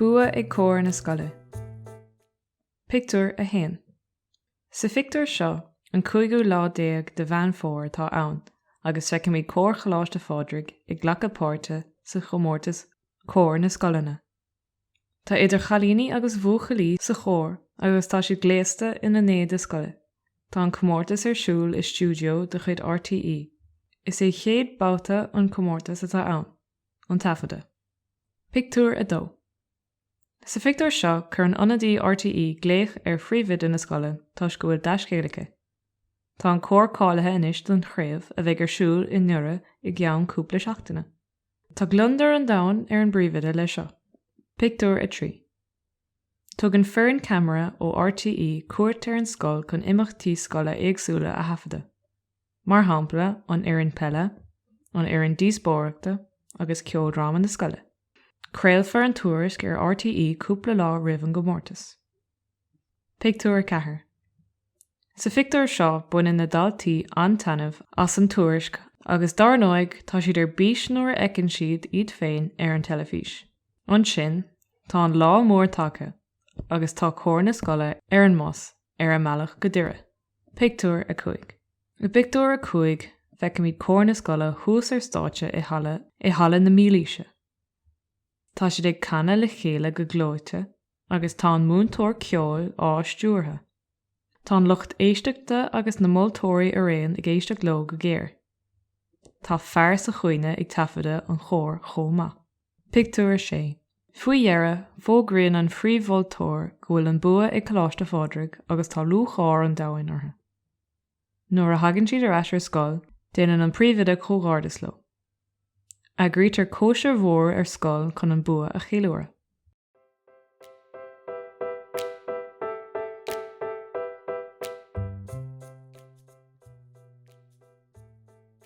Bua ag cór na Scoile. Pictiúr a hain. Sa pictiúr seo, an 15 de bhean fór tá ann, agus feiceann mí cór choláiste fádraig ag ghlacha páirte sa chomórtas cór na Scoileanna. Tá idir chalíní agus bhuachalí sa chór agus tá siad gléasta ina néad Scoile. Tá an comórtas siúl is stúdio de chuid RTE. Is é chéad báta an comórtas atá ann, an tafada. Pictiúr a dó. Sa pictiúr seo chur an ionadaí RTE gléach phríomhid na Scoile tá scoil deiscéalacha. Tá an cór cáilethe inis don chraobh a bheith siúl in nura I gceann cúpla seachtaine. Tá glundar an domhan an bríomhide le seo. Pictiúr a trí. Tug an fearn camera ó RTE cuairt an scoil chun imeachtaí scoile éagsúla a hafada. Mar shampla an éireann pelle, an éireann díosbóireachta agus ceoldrama na Scoile. Crealfar an tuairisc RTE cúpla lá roimh an gomórtas. Pictiúr a 4. Sa pictiúr seo buineann na daltaí antainmh as an tuairisc agus darnáig tá siad bís nuair a eicinn siad iad féin an telefís. An sin, tá an lá mór taca, agus tá cór na Scoile an mos a meallach go dtire. Pictiúr a 5. I pictiúr a 5 feicim iad cór na Scoile thuas stáite I hala na mílíse. Tá siad ag canna le chéile go glóite agus tá an múntóir ceol stúrtha. Tá an lucht éisteachta agus na moltóirí réan ag éisteach lo go géir. Tá fearr sa chuoine ag tafada an chór chomá. Pictiúr a 6. Faoi dhearra fógraíonn an phríomhmhultóir go bhfuil an bua ag choláiste fádraig agus tá lúchár an domhain orthu. Nuair a hagann siad ar easar scoil, déanann an príomhide chomhghardas lo. Agriítear cóisir mhór ar scoil chun an bua a chéiliúra.